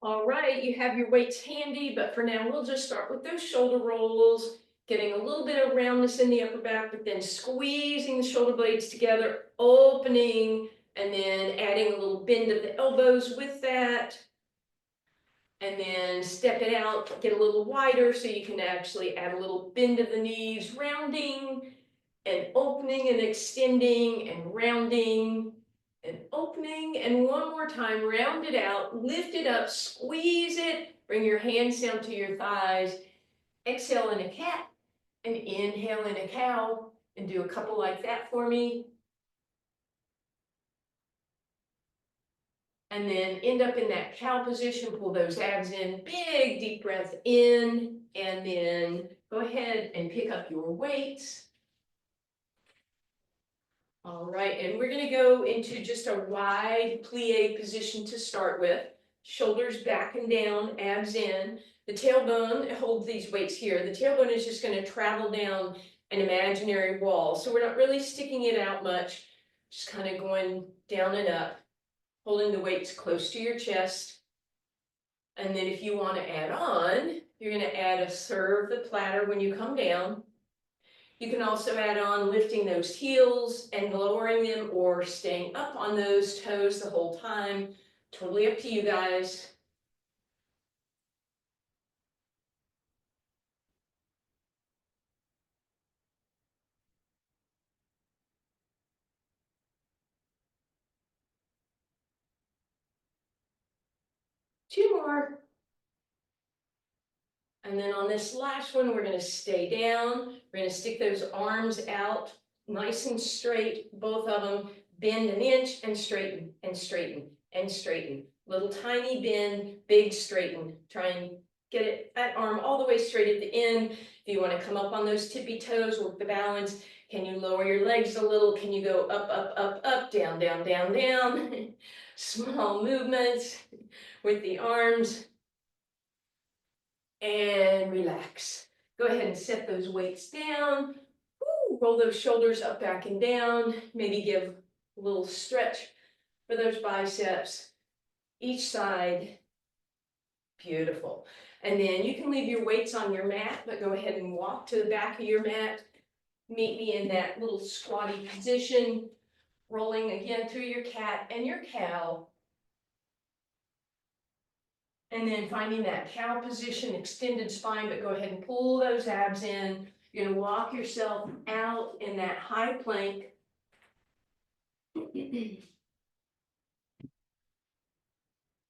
All right, you have your weights handy, but for now, we'll just start with those shoulder rolls, getting a little bit of roundness in the upper back, but then squeezing the shoulder blades together, opening, and then adding a little bend of the elbows with that. And then step it out, get a little wider so you can actually add a little bend of the knees, rounding and opening and extending and rounding and opening. And one more time, round it out, lift it up, squeeze it, bring your hands down to your thighs. Exhale in a cat and inhale in a cow, and do a couple like that for me. And then end up in that cow position, pull those abs in, big deep breath in, and then go ahead and pick up your weights. All right, and we're gonna go into just a wide plie position to start with. Shoulders back and down, abs in. The tailbone holds these weights here. The tailbone is just gonna travel down an imaginary wall. So we're not really sticking it out much, just kind of going down and up, holding the weights close to your chest. And then if you want to add on, you're going to add a serve the platter when you come down. You can also add on lifting those heels and lowering them, or staying up on those toes the whole time. Totally up to you guys. Two more. And then on this last one, we're going to stay down. We're going to stick those arms out nice and straight, both of them. Bend an inch and straighten and straighten and straighten. Little tiny bend, big straighten. Try and get it, that arm all the way straight at the end. If you want to come up on those tippy toes, work the balance. Can you lower your legs a little? Can you go up, up, up, up, down, down, down, down? Small movements with the arms. And relax. Go ahead and set those weights down. Woo, roll those shoulders up, back, and down. Maybe give a little stretch for those biceps. Each side. Beautiful. And then you can leave your weights on your mat, but go ahead and walk to the back of your mat. Meet me in that little squatty position, rolling again through your cat and your cow. And then finding that cow position, extended spine, but go ahead and pull those abs in. You're going to walk yourself out in that high plank. And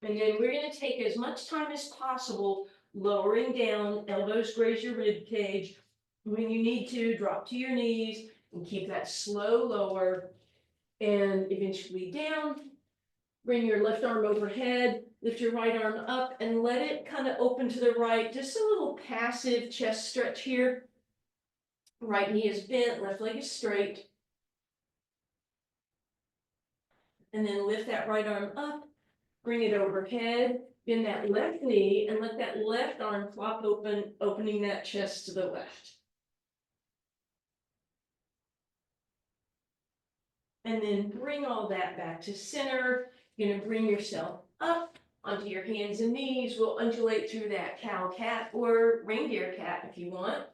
then we're going to take as much time as possible, lowering down, elbows graze your rib cage. When you need to, drop to your knees and keep that slow lower, and eventually down. Bring your left arm overhead, lift your right arm up and let it kind of open to the right. Just a little passive chest stretch here. Right knee is bent, left leg is straight. And then lift that right arm up, bring it overhead, bend that left knee and let that left arm flop open, opening that chest to the left. And then bring all that back to center. You're going to bring yourself up onto your hands and knees. We'll undulate through that cow cat or reindeer cat if you want.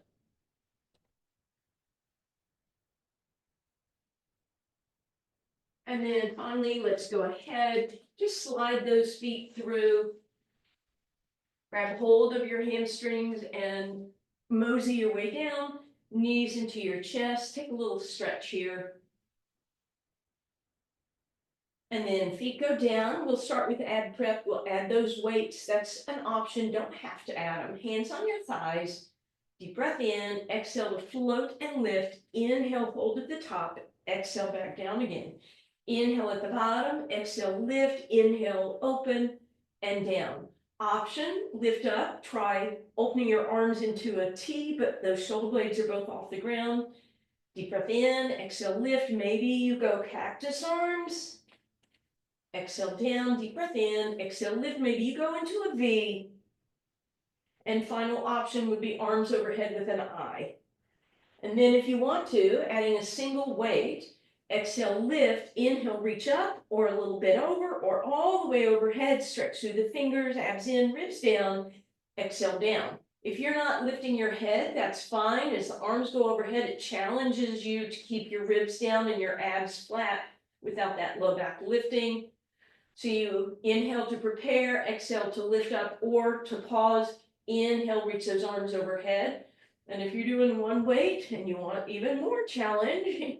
And then finally, let's go ahead, just slide those feet through. Grab hold of your hamstrings and mosey your way down, knees into your chest. Take a little stretch here. And then feet go down. We'll start with ab prep. We'll add those weights. That's an option. Don't have to add them. Hands on your thighs. Deep breath in. Exhale to float and lift. Inhale, hold at the top. Exhale, back down again. Inhale at the bottom. Exhale, lift. Inhale, open and down. Option, lift up. Try opening your arms into a T, but those shoulder blades are both off the ground. Deep breath in. Exhale, lift. Maybe you go cactus arms. Exhale down, deep breath in, exhale, lift. Maybe you go into a V. And final option would be arms overhead with an I. And then if you want to, adding a single weight, Exhale, lift, inhale, reach up or a little bit over or all the way overhead, stretch through the fingers, abs in, ribs down, exhale down. If you're not lifting your head, that's fine. As the arms go overhead, it challenges you to keep your ribs down and your abs flat without that low back lifting. So you inhale to prepare, exhale to lift up or to pause, inhale, reach those arms overhead. And if you're doing one weight and you want even more challenge,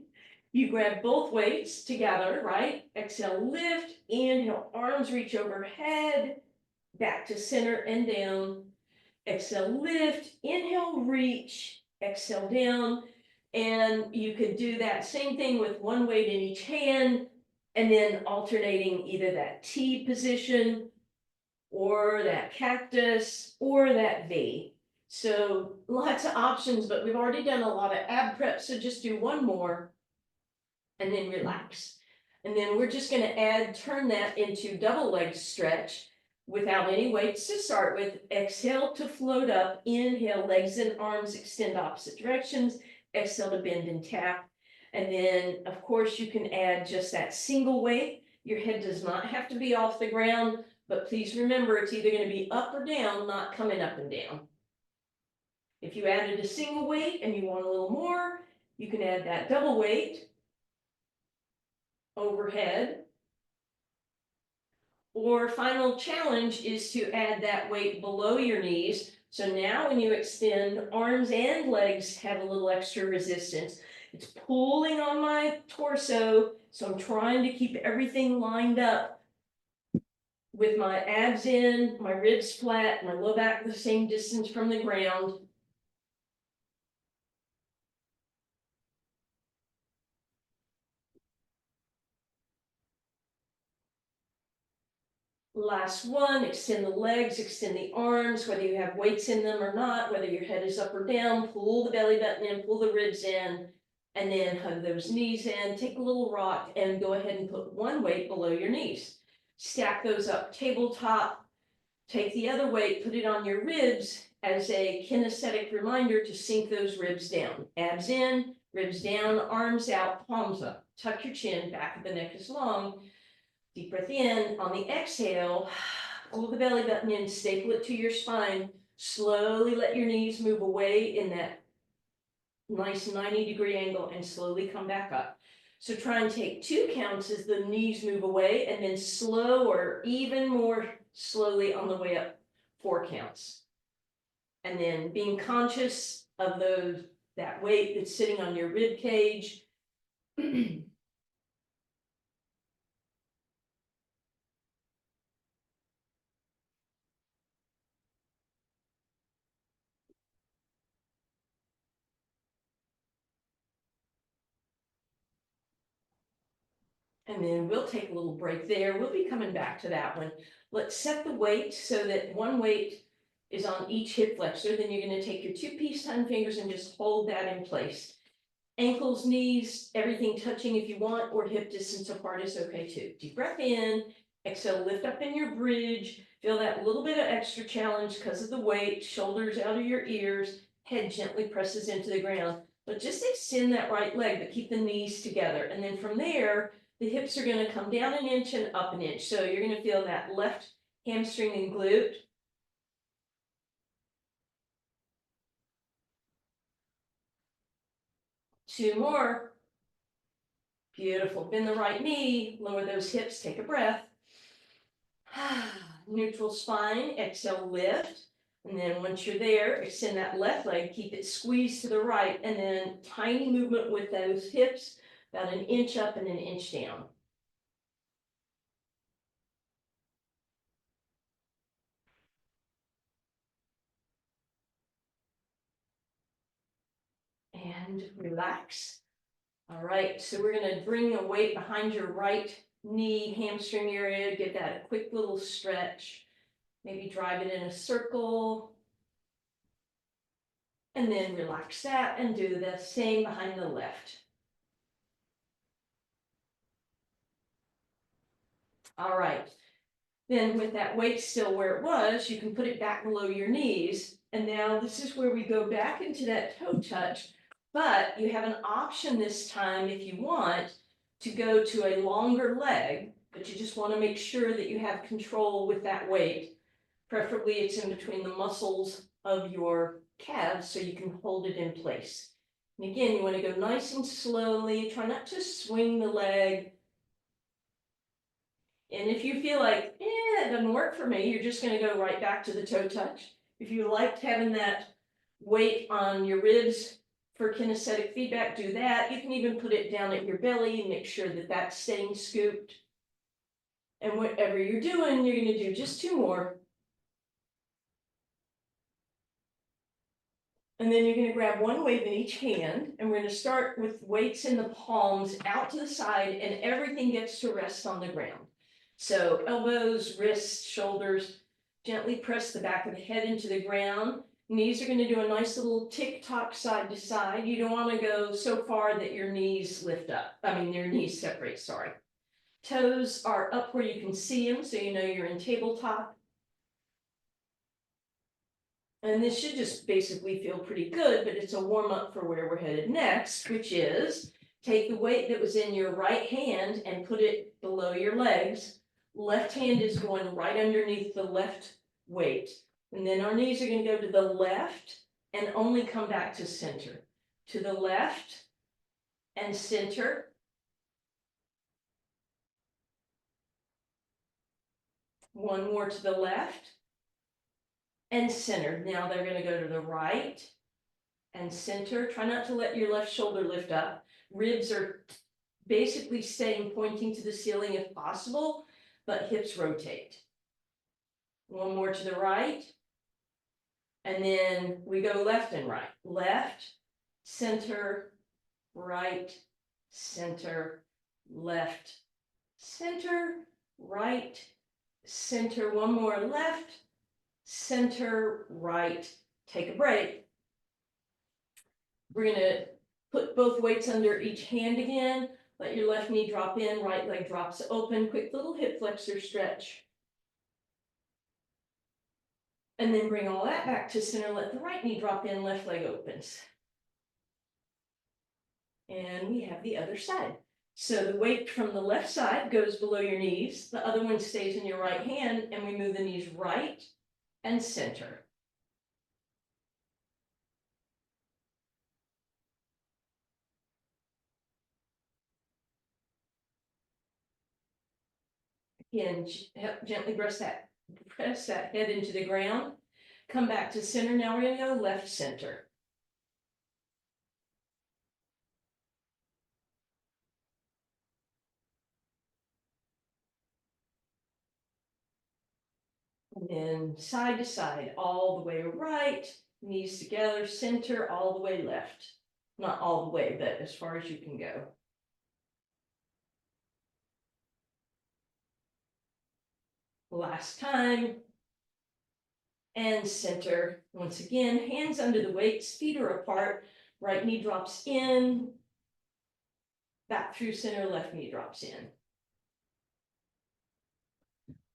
you grab both weights together, right? Exhale, lift, inhale, arms reach overhead, back to center and down. Exhale, lift, inhale, reach, exhale down. And you could do that same thing with one weight in each hand and then alternating either that T position or that cactus or that V. So lots of options, but we've already done a lot of ab prep, so just do one more and then relax. And then we're just going to turn that into double leg stretch without any weights to start with. Exhale to float up, inhale, legs and arms extend opposite directions, exhale to bend and tap. And then of course you can add just that single weight. Your head does not have to be off the ground, but please remember it's either going to be up or down, not coming up and down. If you added a single weight and you want a little more, you can add that double weight overhead. Or final challenge is to add that weight below your knees. So now when you extend, arms and legs have a little extra resistance. It's pulling on my torso, so I'm trying to keep everything lined up with my abs in, my ribs flat, my low back the same distance from the ground. Last one, extend the legs, extend the arms, whether you have weights in them or not, whether your head is up or down, pull the belly button in, pull the ribs in, and then hug those knees in, take a little rock and go ahead and put one weight below your knees. Stack those up tabletop, take the other weight, put it on your ribs as a kinesthetic reminder to sink those ribs down. Abs in, ribs down, arms out, palms up. Tuck your chin, back of the neck is long. Deep breath in. On the exhale, pull the belly button in, staple it to your spine. Slowly let your knees move away in that nice 90-degree angle and slowly come back up. So try and take 2 counts as the knees move away and then slow or even more slowly on the way up, 4 counts. And then being conscious of that weight that's sitting on your rib cage. And then we'll take a little break there. We'll be coming back to that one. Let's set the weight so that one weight is on each hip flexor. Then you're going to take your 2 peace sign fingers and just hold that in place. Ankles, knees, everything touching if you want, or hip distance apart is okay too. Deep breath in, exhale, lift up in your bridge. Feel that little bit of extra challenge because of the weight, shoulders out of your ears, head gently presses into the ground. But just extend that right leg, but keep the knees together. And then from there, the hips are going to come down an inch and up an inch. So you're going to feel that left hamstring and glute. Two more. Beautiful. Bend the right knee, lower those hips, take a breath. Neutral spine, exhale, lift. And then once you're there, extend that left leg, keep it squeezed to the right, and then tiny movement with those hips, about an inch up and an inch down. And relax. All right, so we're going to bring the weight behind your right knee, hamstring area, give that a quick little stretch. Maybe drive it in a circle. And then relax that and do the same behind the left. All right. Then with that weight still where it was, you can put it back below your knees. And now this is where we go back into that toe touch, but you have an option this time if you want to go to a longer leg, but you just want to make sure that you have control with that weight. Preferably it's in between the muscles of your calves so you can hold it in place. And again, you want to go nice and slowly, try not to swing the leg. And if you feel like, it doesn't work for me, you're just going to go right back to the toe touch. If you liked having that weight on your ribs for kinesthetic feedback, do that. You can even put it down at your belly and make sure that that's staying scooped. And whatever you're doing, you're going to do just 2 more. And then you're going to grab one weight in each hand, and we're going to start with weights in the palms out to the side, and everything gets to rest on the ground. So elbows, wrists, shoulders, gently press the back of the head into the ground. Knees are going to do a nice little tick-tock side to side. You don't want to go so far that your knees lift up. Your knees separate, sorry. Toes are up where you can see them, so you know you're in tabletop. And this should just basically feel pretty good, but it's a warm up for where we're headed next, which is take the weight that was in your right hand and put it below your legs. Left hand is going right underneath the left weight. And then our knees are going to go to the left and only come back to center. To the left and center. One more to the left and center. Now they're going to go to the right and center. Try not to let your left shoulder lift up. Ribs are basically staying pointing to the ceiling if possible, but hips rotate. One more to the right. And then we go left and right. Left, center, right, center, left, center, right, center. One more left, center, right. Take a break. We're going to put both weights under each hand again. Let your left knee drop in, right leg drops open. Quick little hip flexor stretch. And then bring all that back to center. Let the right knee drop in, left leg opens. And we have the other side. So the weight from the left side goes below your knees. The other one stays in your right hand, and we move the knees right and center. Again, gently press that head into the ground. Come back to center. Now we're going to go left center. And then side to side, all the way right, knees together, center, all the way left. Not all the way, but as far as you can go. Last time. And center. Once again, hands under the weights, feet are apart. Right knee drops in. Back through center, left knee drops in.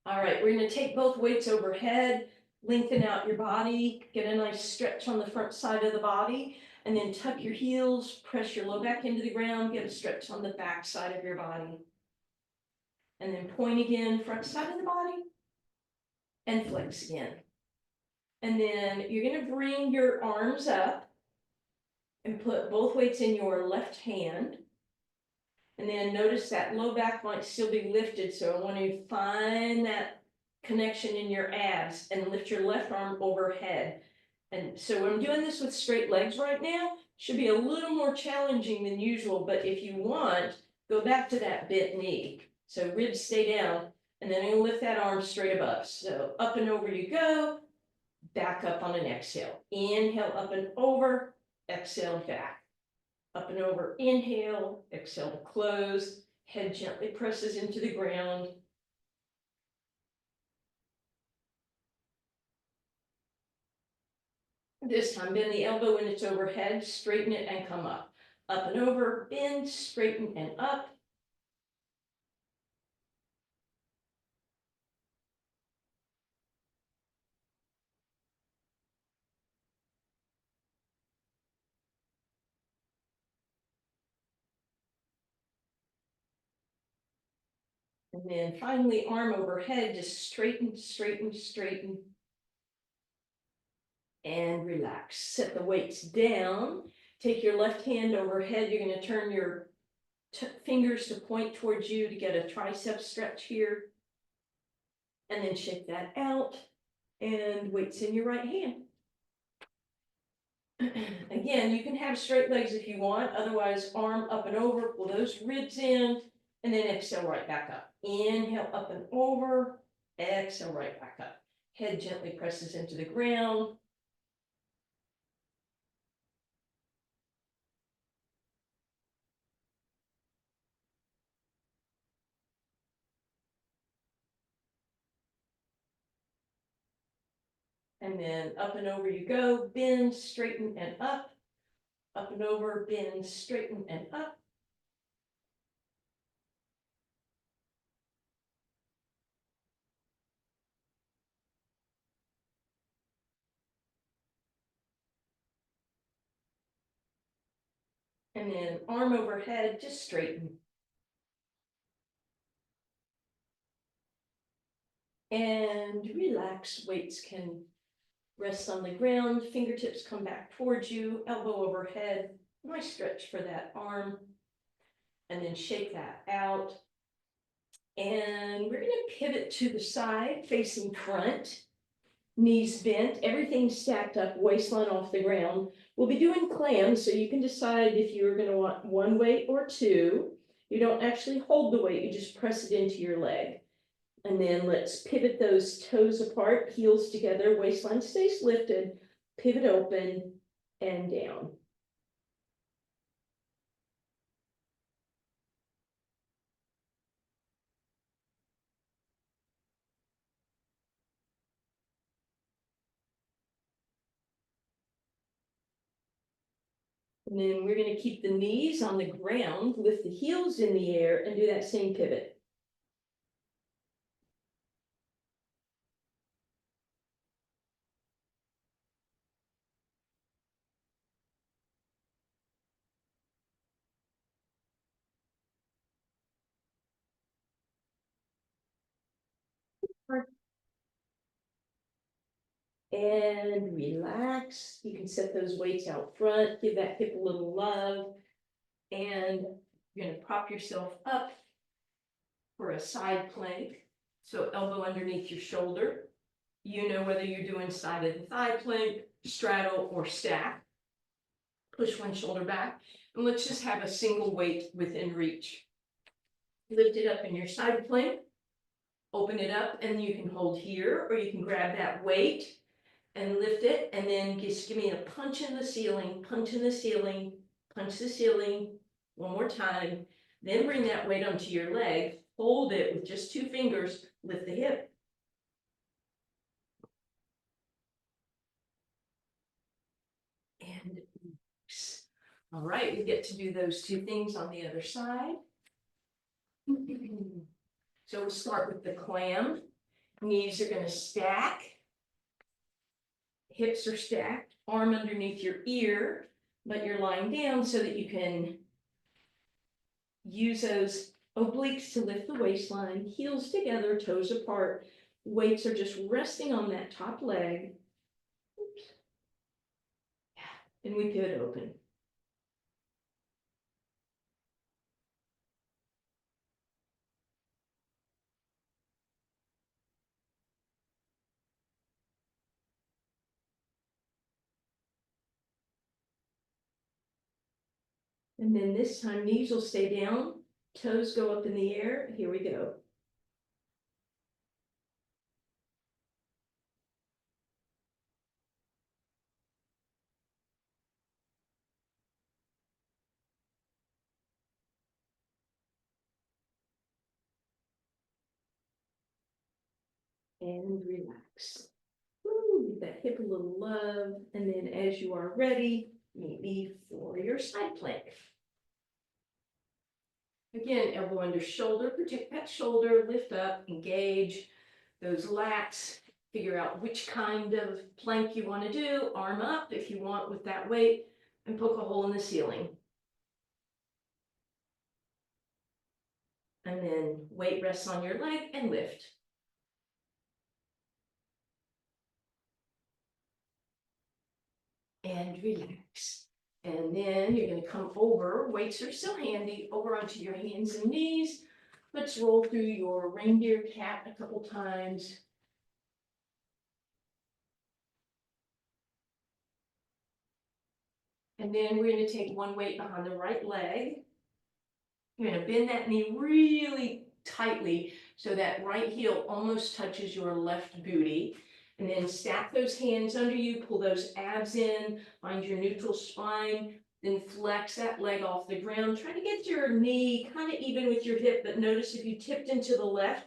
All right, we're going to take both weights overhead, lengthen out your body, get a nice stretch on the front side of the body, and then tuck your heels, press your low back into the ground, get a stretch on the back side of your body. And then point again, front side of the body, and flex again. And then you're going to bring your arms up and put both weights in your left hand. And then notice that low back might still be lifted, so I want you to find that connection in your abs and lift your left arm overhead. And so I'm doing this with straight legs right now. Should be a little more challenging than usual, but if you want, go back to that bent knee. So ribs stay down, and then you'll lift that arm straight above. So up and over you go, back up on an exhale. Inhale, up and over, exhale, back. Up and over, inhale, exhale to close, head gently presses into the ground. This time, bend the elbow when it's overhead, straighten it and come up. Up and over, bend, straighten and up. And then finally, arm overhead, just straighten, straighten, straighten. And relax. Set the weights down. Take your left hand overhead. You're going to turn your fingers to point towards you to get a tricep stretch here. And then shake that out. And weights in your right hand. Again, you can have straight legs if you want. Otherwise, arm up and over. Pull those ribs in. And then exhale right back up. Inhale up and over. Exhale right back up. Head gently presses into the ground. And then up and over you go, bend, straighten, and up and over, bend, straighten, and up. And then arm overhead, just straighten. And relax, weights can rest on the ground, fingertips come back towards you, elbow overhead. Nice stretch for that arm. And then shake that out. And we're going to pivot to the side, facing front. Knees bent, everything stacked up, waistline off the ground. We'll be doing clams, so you can decide if you're going to want one weight or two. You don't actually hold the weight, you just press it into your leg. And then let's pivot those toes apart, heels together, waistline stays lifted, pivot open and down. And then we're going to keep the knees on the ground, lift the heels in the air, and do that same pivot. And relax. You can set those weights out front, give that hip a little love. And you're going to prop yourself up for a side plank. So elbow underneath your shoulder. You know whether you're doing side of the thigh plank, straddle, or stack. Push one shoulder back. And let's just have a single weight within reach. Lift it up in your side plank. Open it up and you can hold here, or you can grab that weight and lift it, and then just give me a punch in the ceiling, punch in the ceiling, punch the ceiling, one more time. Then bring that weight onto your leg, hold it with just two fingers, lift the hip. And all right, we get to do those two things on the other side. So we'll start with the clam. Knees are going to stack. Hips are stacked, arm underneath your ear, but you're lying down so that you can use those obliques to lift the waistline, heels together, toes apart. Weights are just resting on that top leg. Oops. And we pivot open. And then this time, knees will stay down, toes go up in the air. Here we go. And relax. Woo, give that hip a little love. And then as you are ready, meet me for your side plank. Again, elbow under shoulder, protect that shoulder, lift up, engage those lats, figure out which kind of plank you want to do, arm up if you want with that weight, and poke a hole in the ceiling. And then weight rests on your leg and lift. And relax. And then you're going to come over, weights are still handy, over onto your hands and knees. Let's roll through your reindeer cat a couple times. And then we're going to take one weight behind the right leg. You're going to bend that knee really tightly so that right heel almost touches your left booty. And then stack those hands under you, pull those abs in, find your neutral spine, then flex that leg off the ground. Try to get your knee kind of even with your hip, but notice if you tipped into the left,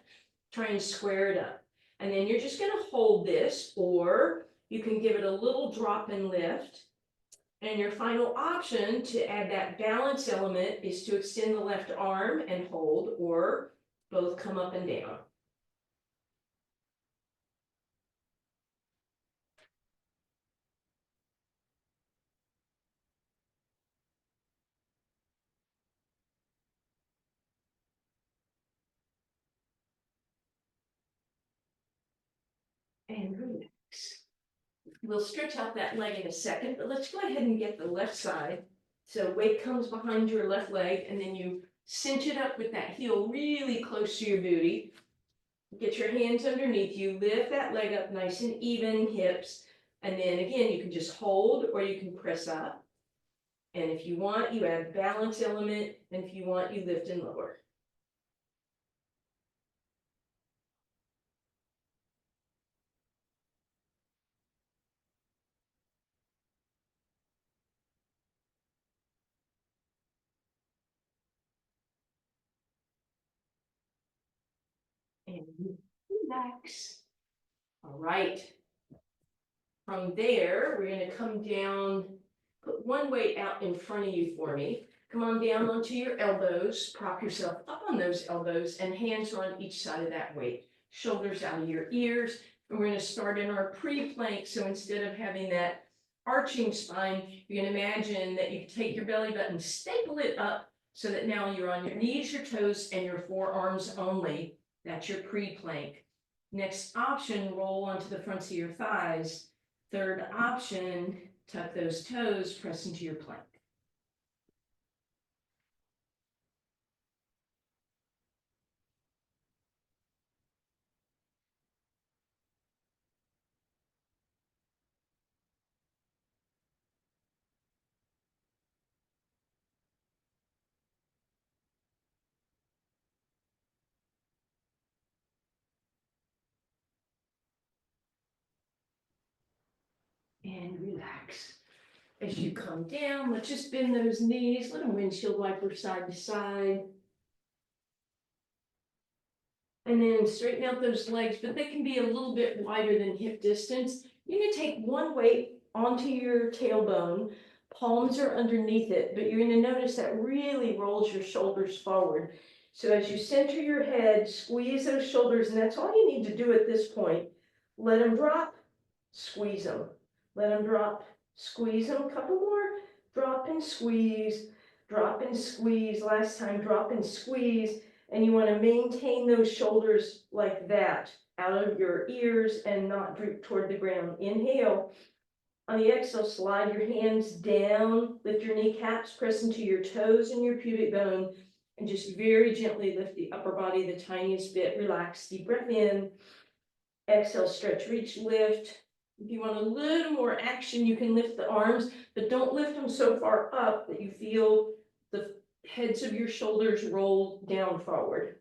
try and square it up. And then you're just going to hold this, or you can give it a little drop and lift. And your final option to add that balance element is to extend the left arm and hold, or both come up and down. And relax. We'll stretch out that leg in a second, but let's go ahead and get the left side. So weight comes behind your left leg, and then you cinch it up with that heel really close to your booty. Get your hands underneath you, lift that leg up nice and even, hips. And then again, you can just hold or you can press up. And if you want, you add balance element, and if you want, you lift and lower. And relax. All right. From there, we're going to come down, put one weight out in front of you for me. Come on down onto your elbows, prop yourself up on those elbows, and hands are on each side of that weight. Shoulders out of your ears. And we're going to start in our pre-plank. So instead of having that arching spine, you're going to imagine that you take your belly button, staple it up so that now you're on your knees, your toes, and your forearms only. That's your pre-plank. Next option, roll onto the fronts of your thighs. Third option, tuck those toes, press into your plank. And relax. As you come down, let's just bend those knees, little windshield wiper side to side. And then straighten out those legs, but they can be a little bit wider than hip distance. You're going to take one weight onto your tailbone, palms are underneath it, but you're going to notice that really rolls your shoulders forward. So as you center your head, squeeze those shoulders, and that's all you need to do at this point. Let them drop, squeeze them. Let them drop, squeeze them. A couple more, drop and squeeze, drop and squeeze. Last time, drop and squeeze. And you want to maintain those shoulders like that, out of your ears and not droop toward the ground. Inhale. On the exhale, slide your hands down, lift your kneecaps, press into your toes and your pubic bone, and just very gently lift the upper body the tiniest bit. Relax, deep breath in. Exhale, stretch, reach, lift. If you want a little more action, you can lift the arms, but don't lift them so far up that you feel the heads of your shoulders roll down forward.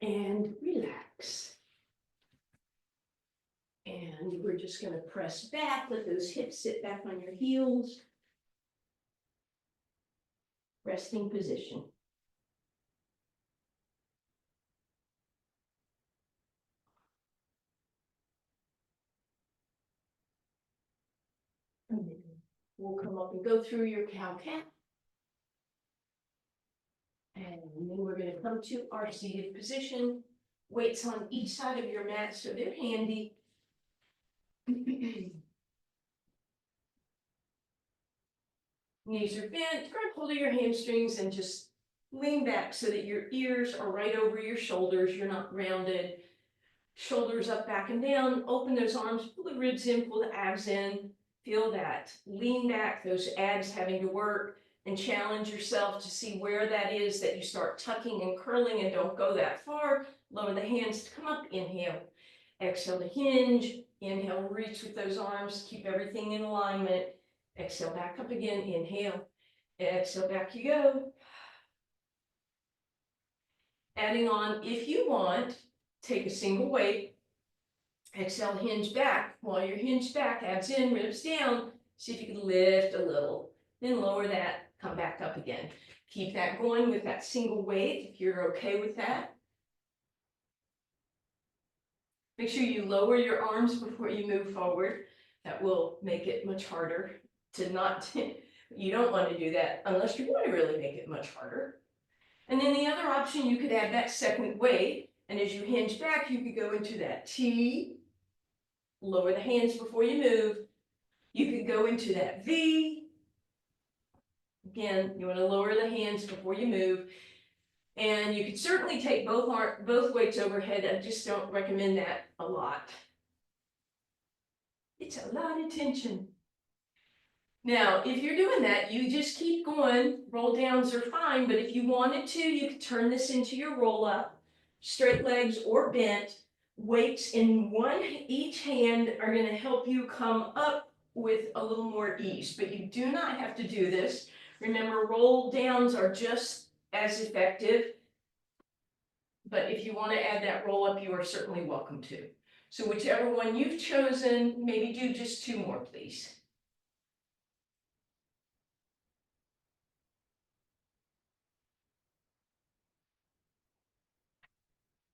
And relax. And we're just going to press back, let those hips sit back on your heels. Resting position. And then we'll come up and go through your cow-cat. And then we're gonna come to our seated position. Weights on each side of your mat, so they're handy. Knees are bent, grab hold of your hamstrings and just lean back so that your ears are right over your shoulders, you're not rounded. Shoulders up, back and down, open those arms, pull the ribs in, pull the abs in, feel that. Lean back, those abs having to work, and challenge yourself to see where that is that you start tucking and curling and don't go that far. Lower the hands to come up, inhale. Exhale to hinge, inhale, reach with those arms, keep everything in alignment. Exhale, back up again, inhale. Exhale, back you go. Adding on, if you want, take a single weight. Exhale, hinge back. While you're hinged back, abs in, ribs down. See if you can lift a little. Then lower that, come back up again. Keep that going with that single weight if you're okay with that. Make sure you lower your arms before you move forward. That will make it much harder to not, you don't want to do that unless you want to really make it much harder. And then the other option, you could add that second weight. And as you hinge back, you could go into that T, lower the hands before you move. You could go into that V. Again, you want to lower the hands before you move. And you could certainly take both weights overhead. I just don't recommend that a lot. It's a lot of tension. Now, if you're doing that, you just keep going. Roll downs are fine, but if you wanted to, you could turn this into your roll up, straight legs or bent. Weights in each hand are going to help you come up with a little more ease, but you do not have to do this. Remember, roll downs are just as effective, but if you want to add that roll up, you are certainly welcome to. So whichever one you've chosen, maybe do just 2 more, please.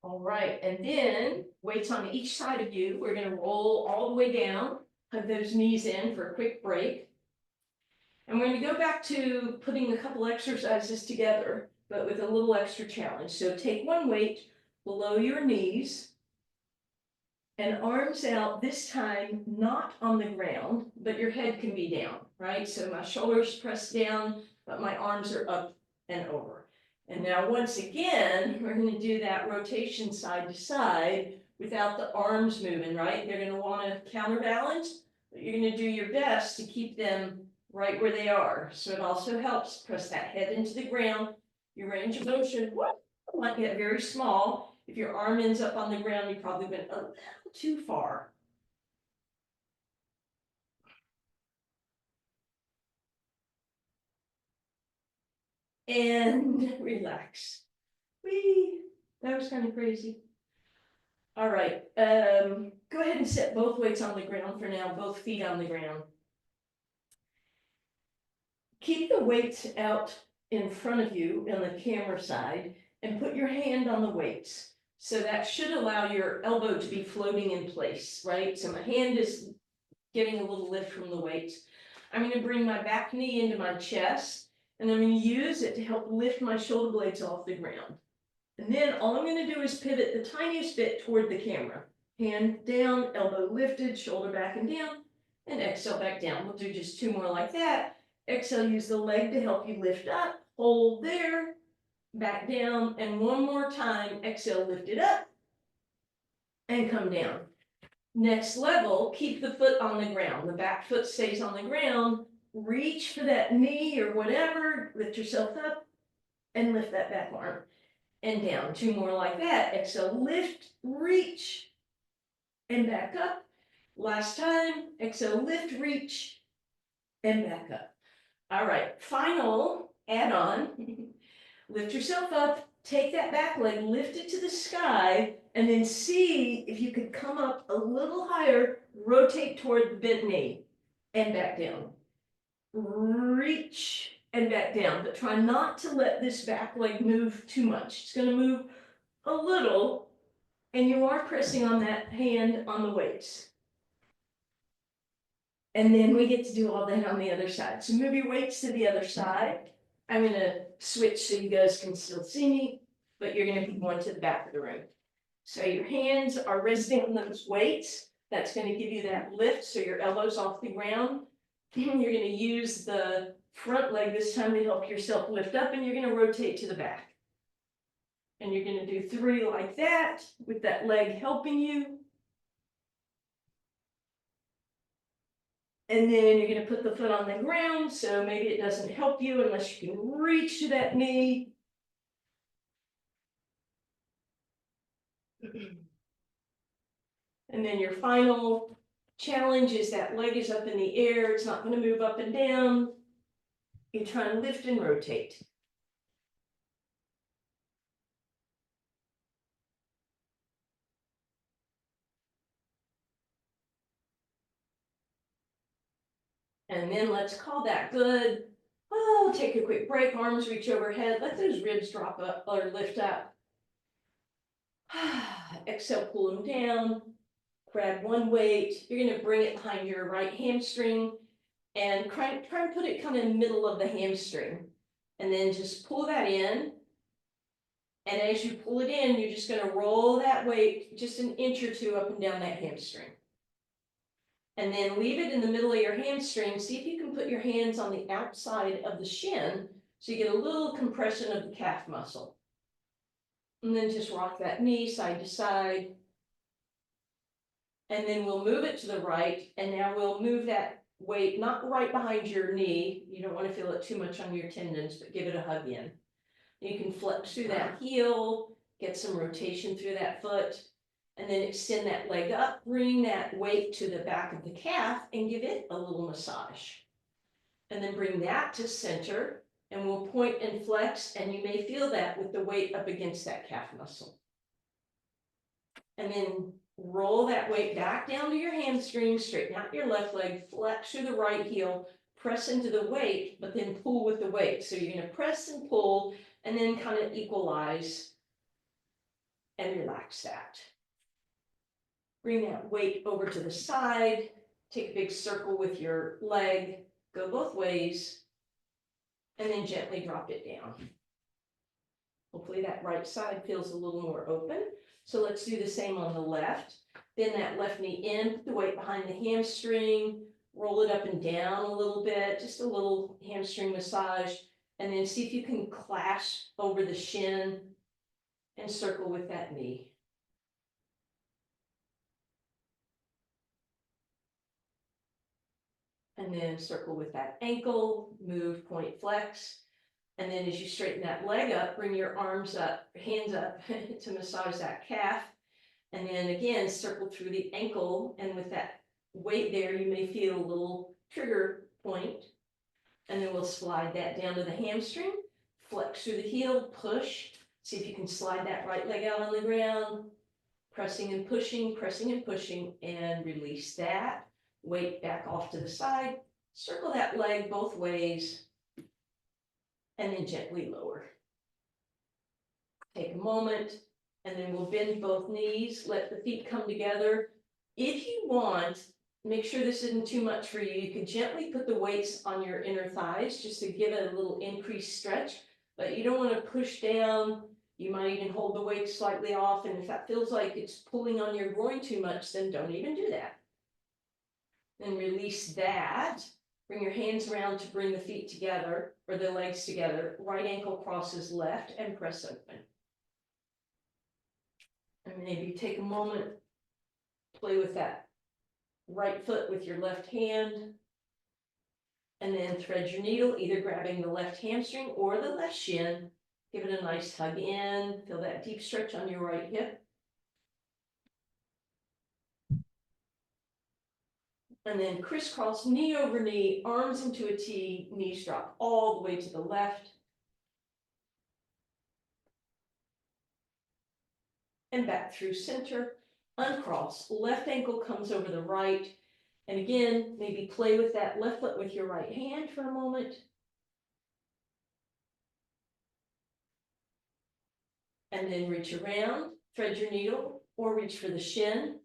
All right, and then weights on each side of you. We're going to roll all the way down, hug those knees in for a quick break. And we're going to go back to putting a couple exercises together, but with a little extra challenge. So take one weight below your knees and arms out, this time not on the ground, but your head can be down, right? So my shoulders pressed down, but my arms are up and over. And now once again, we're going to do that rotation side to side without the arms moving, right? They're going to want to counterbalance, but you're going to do your best to keep them right where they are. So it also helps press that head into the ground. Your range of motion might get very small. If your arm ends up on the ground, you probably went a little too far. And relax. Whee! That was kind of crazy. All right, go ahead and set both weights on the ground for now, both feet on the ground. Keep the weights out in front of you on the camera side and put your hand on the weights. So that should allow your elbow to be floating in place, right? So my hand is getting a little lift from the weights. I'm going to bring my back knee into my chest, and I'm going to use it to help lift my shoulder blades off the ground. And then all I'm going to do is pivot the tiniest bit toward the camera. Hand down, elbow lifted, shoulder back and down, and exhale back down. We'll do just 2 more like that. Exhale, use the leg to help you lift up. Hold there, back down, and 1 more time. Exhale, lift it up, and come down. Next level, keep the foot on the ground. The back foot stays on the ground. Reach for that knee or whatever. Lift yourself up and lift that back arm. And down. 2 more like that. Exhale, lift, reach, and back up. Last time. Exhale, lift, reach, and back up. All right. Final add-on. Lift yourself up. Take that back leg, lift it to the sky, and then see if you could come up a little higher, rotate toward the bent knee, and back down. Reach and back down, but try not to let this back leg move too much. It's going to move a little, and you are pressing on that hand on the weights. And then we get to do all that on the other side. So move your weights to the other side. I'm going to switch so you guys can still see me, but you're gonna be going to the back of the room. So your hands are resting on those weights. That's gonna give you that lift, so your elbows off the ground. You're gonna use the front leg this time to help yourself lift up, and you're gonna rotate to the back. And you're gonna do 3 like that, with that leg helping you. And then you're gonna put the foot on the ground, so maybe it doesn't help you unless you can reach to that knee. And then your final challenge is that leg is up in the air, it's not gonna move up and down. You try and lift and rotate. And then let's call that good. Oh, take a quick break, arms reach overhead, let those ribs drop up or lift up. Exhale, pull them down. Grab one weight, you're gonna bring it behind your right hamstring and try and put it kind of in the middle of the hamstring. And then just pull that in. And as you pull it in, you're just gonna roll that weight just an inch or 2 up and down that hamstring. And then leave it in the middle of your hamstring. See if you can put your hands on the outside of the shin so you get a little compression of the calf muscle. And then just rock that knee side to side. And then we'll move it to the right, and now we'll move that weight, not right behind your knee. You don't want to feel it too much on your tendons, but give it a hug in. You can flex through that heel, get some rotation through that foot, and then extend that leg up, bring that weight to the back of the calf and give it a little massage. And then bring that to center, and we'll point and flex, and you may feel that with the weight up against that calf muscle. And then roll that weight back down to your hamstring, straighten out your left leg, flex through the right heel, press into the weight, but then pull with the weight. So you're gonna press and pull, and then kind of equalize and relax that. Bring that weight over to the side, take a big circle with your leg, go both ways, and then gently drop it down. Hopefully that right side feels a little more open. So let's do the same on the left. Bend that left knee in, put the weight behind the hamstring, roll it up and down a little bit, just a little hamstring massage, and then see if you can clasp over the shin and circle with that knee. And then circle with that ankle, move, point, flex. And then as you straighten that leg up, bring your arms up, hands up to massage that calf. And then again, circle through the ankle, and with that weight there, you may feel a little trigger point. And then we'll slide that down to the hamstring, flex through the heel, push. See if you can slide that right leg out on the ground, pressing and pushing, and release that. Weight back off to the side, circle that leg both ways, and then gently lower. Take a moment, and then we'll bend both knees, let the feet come together. If you want, make sure this isn't too much for you. You could gently put the weights on your inner thighs just to give it a little increased stretch, but you don't want to push down. You might even hold the weight slightly off, and if that feels like it's pulling on your groin too much, then don't even do that. Then release that. Bring your hands around to bring the feet together, or the legs together. Right ankle crosses left, and press open. And maybe take a moment, play with that right foot with your left hand, and then thread your needle, either grabbing the left hamstring or the left shin. Give it a nice hug in, feel that deep stretch on your right hip. And then crisscross, knee over knee, arms into a T, knees drop all the way to the left. And back through center, uncross, left ankle comes over the right. And again, maybe play with that left foot with your right hand for a moment. And then reach around, thread your needle, or reach for the shin.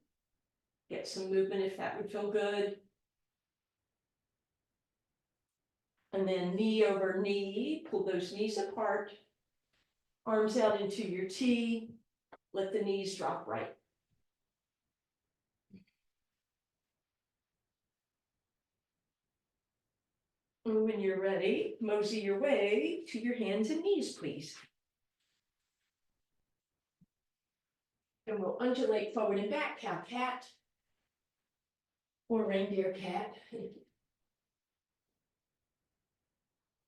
Get some movement if that would feel good. And then knee over knee, pull those knees apart. Arms out into your T, let the knees drop right. And when you're ready, mosey your way to your hands and knees, please. And we'll undulate forward and back, cow cat. Or reindeer cat.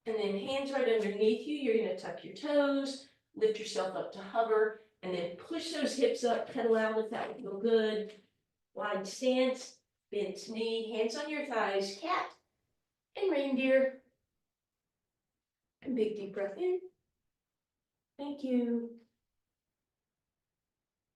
And then hands right underneath you, you're gonna tuck your toes, lift yourself up to hover, and then push those hips up, pedal out if that would feel good. Wide stance, bent knee, hands on your thighs, cat and reindeer. And big deep breath in. Thank you.